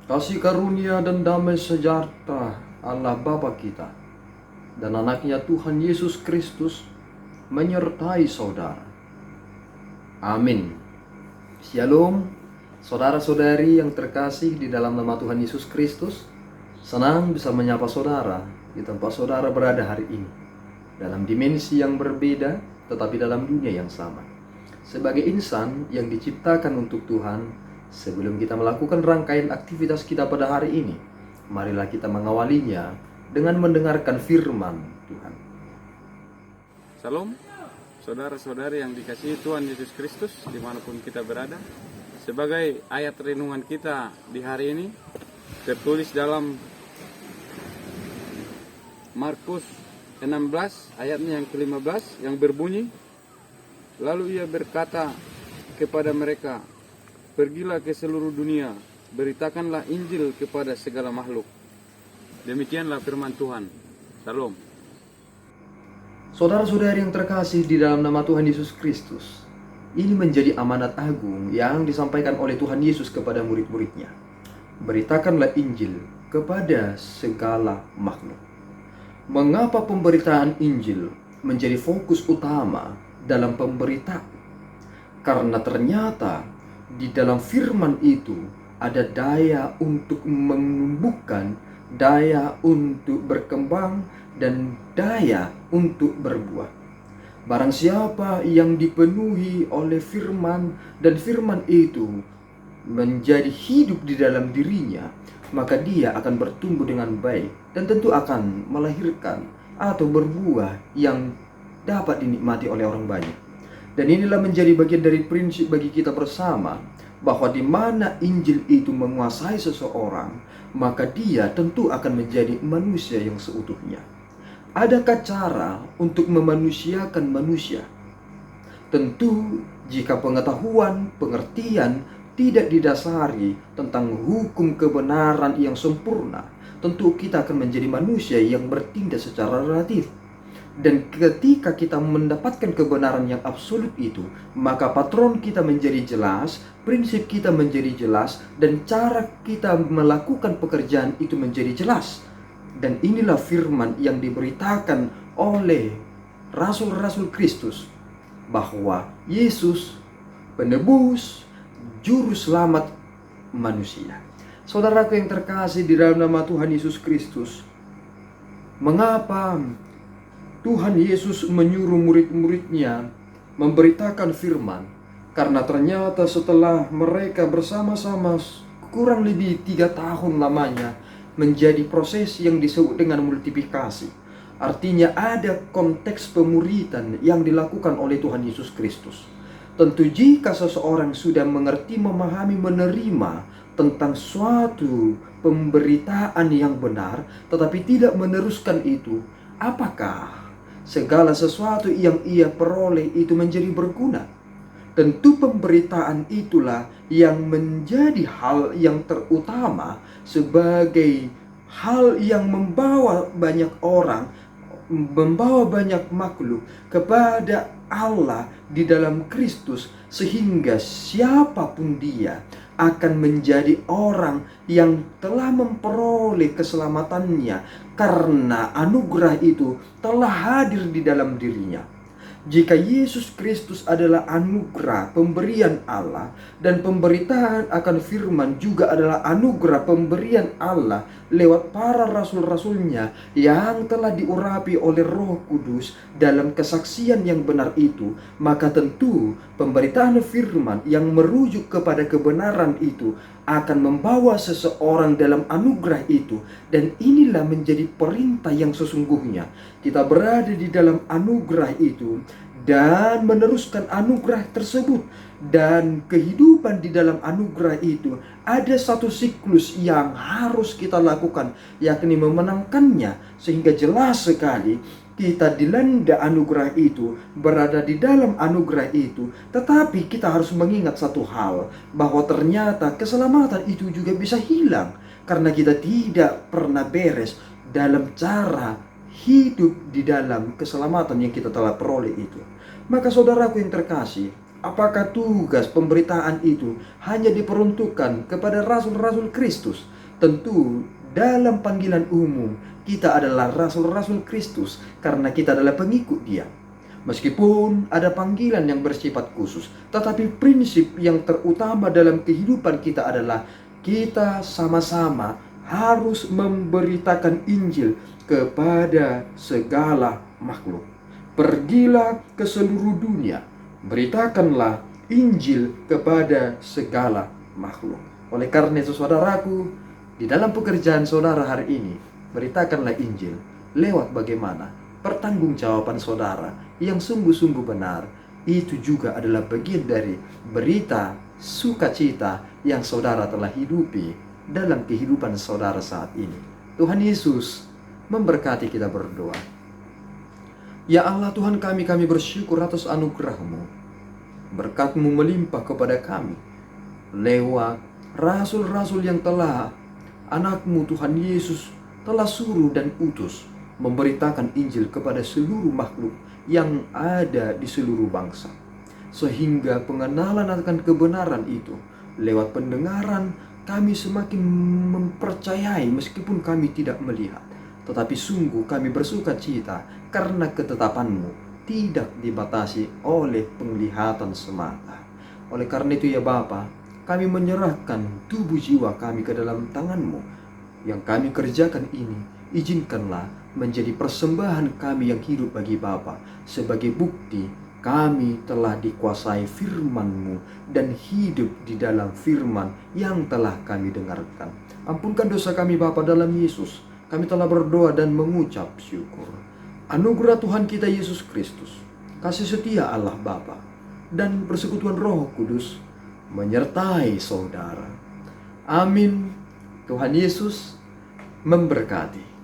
Kasih karunia dan damai sejahtera Allah Bapa kita dan anaknya Tuhan Yesus Kristus menyertai saudara. Amin. Shalom, saudara-saudari yang terkasih di dalam nama Tuhan Yesus Kristus. Senang bisa menyapa saudara di tempat saudara berada hari ini, dalam dimensi yang berbeda tetapi dalam dunia yang sama. Sebagai insan yang diciptakan untuk Tuhan, sebelum kita melakukan rangkaian aktivitas kita pada hari ini, marilah kita mengawalinya dengan mendengarkan firman Tuhan. Salam, saudara-saudari yang dikasihi Tuhan Yesus Kristus dimanapun kita berada. Sebagai ayat renungan kita di hari ini tertulis dalam Markus 16 ayatnya yang ke-15 yang berbunyi, lalu ia berkata kepada mereka, pergilah ke seluruh dunia, beritakanlah Injil kepada segala makhluk. Demikianlah firman Tuhan. Salam. Saudara-saudari yang terkasih di dalam nama Tuhan Yesus Kristus, ini menjadi amanat agung yang disampaikan oleh Tuhan Yesus kepada murid-muridnya. Beritakanlah Injil kepada segala makhluk. Mengapa pemberitaan Injil menjadi fokus utama dalam pemberitaan? Karena ternyata di dalam firman itu ada daya untuk menumbuhkan, daya untuk berkembang, dan daya untuk berbuah. Barang siapa yang dipenuhi oleh firman dan firman itu menjadi hidup di dalam dirinya, maka dia akan bertumbuh dengan baik dan tentu akan melahirkan atau berbuah yang dapat dinikmati oleh orang banyak. Dan inilah menjadi bagian dari prinsip bagi kita bersama, bahwa di mana Injil itu menguasai seseorang, maka dia tentu akan menjadi manusia yang seutuhnya. Adakah cara untuk memanusiakan manusia? Tentu jika pengetahuan, pengertian tidak didasari tentang hukum kebenaran yang sempurna, tentu kita akan menjadi manusia yang bertindak secara relatif. Dan ketika kita mendapatkan kebenaran yang absolut itu, maka patron kita menjadi jelas, prinsip kita menjadi jelas, dan cara kita melakukan pekerjaan itu menjadi jelas. Dan inilah firman yang diberitakan oleh Rasul-Rasul Kristus, bahwa Yesus penebus, juru selamat manusia. Saudaraku yang terkasih di dalam nama Tuhan Yesus Kristus, mengapa Tuhan Yesus menyuruh murid-muridnya memberitakan firman? Karena ternyata setelah mereka bersama-sama kurang lebih 3 tahun lamanya menjadi proses yang disebut dengan multiplikasi. Artinya ada konteks pemuridan yang dilakukan oleh Tuhan Yesus Kristus. Tentu jika seseorang sudah mengerti, memahami, menerima tentang suatu pemberitaan yang benar, tetapi tidak meneruskan itu, apakah segala sesuatu yang ia peroleh itu menjadi berguna? Tentu pemberitaan itulah yang menjadi hal yang terutama sebagai hal yang membawa banyak orang, membawa banyak makhluk kepada Allah di dalam Kristus, sehingga siapapun dia akan menjadi orang yang telah memperoleh keselamatannya karena anugerah itu telah hadir di dalam dirinya. Jika Yesus Kristus adalah anugerah pemberian Allah, dan pemberitaan akan firman juga adalah anugerah pemberian Allah lewat para rasul-rasulnya yang telah diurapi oleh Roh Kudus dalam kesaksian yang benar itu, maka tentu pemberitaan firman yang merujuk kepada kebenaran itu akan membawa seseorang dalam anugerah itu. Dan inilah menjadi perintah yang sesungguhnya. Kita berada di dalam anugerah itu dan meneruskan anugerah tersebut. Dan kehidupan di dalam anugerah itu ada satu siklus yang harus kita lakukan, yakni memenangkannya, sehingga jelas sekali kita dilanda anugerah itu, berada di dalam anugerah itu. Tetapi kita harus mengingat satu hal, bahwa ternyata keselamatan itu juga bisa hilang karena kita tidak pernah beres dalam cara hidup di dalam keselamatan yang kita telah peroleh itu. Maka saudaraku yang terkasih, apakah tugas pemberitaan itu hanya diperuntukkan kepada rasul-rasul Kristus? Tentu dalam panggilan umum kita adalah rasul-rasul Kristus karena kita adalah pengikut Dia. Meskipun ada panggilan yang bersifat khusus, tetapi prinsip yang terutama dalam kehidupan kita adalah kita sama-sama harus memberitakan Injil kepada segala makhluk. Pergilah ke seluruh dunia, beritakanlah Injil kepada segala makhluk. Oleh karena itu saudaraku, di dalam pekerjaan saudara hari ini, beritakanlah Injil lewat bagaimana pertanggungjawaban saudara yang sungguh-sungguh benar. Itu juga adalah bagian dari berita sukacita yang saudara telah hidupi dalam kehidupan saudara saat ini. Tuhan Yesus memberkati. Kita berdoa. Ya Allah Tuhan kami bersyukur atas anugerah-Mu. Berkat-Mu melimpah kepada kami lewat rasul-rasul yang telah anak-Mu Tuhan Yesus telah suruh dan utus memberitakan Injil kepada seluruh makhluk yang ada di seluruh bangsa. Sehingga pengenalan akan kebenaran itu lewat pendengaran kami semakin mempercayai meskipun kami tidak melihat. Tetapi sungguh kami bersuka cita karena ketetapan-Mu tidak dibatasi oleh penglihatan semata. Oleh karena itu ya Bapa, kami menyerahkan tubuh jiwa kami ke dalam tangan-Mu. Yang kami kerjakan ini, izinkanlah menjadi persembahan kami yang hidup bagi Bapa, sebagai bukti kami telah dikuasai firman-Mu dan hidup di dalam firman yang telah kami dengarkan. Ampunkan dosa kami Bapa dalam Yesus. Kami telah berdoa dan mengucap syukur. Anugerah Tuhan kita Yesus Kristus, kasih setia Allah Bapa, dan persekutuan Roh Kudus menyertai saudara. Amin. Tuhan Yesus memberkati.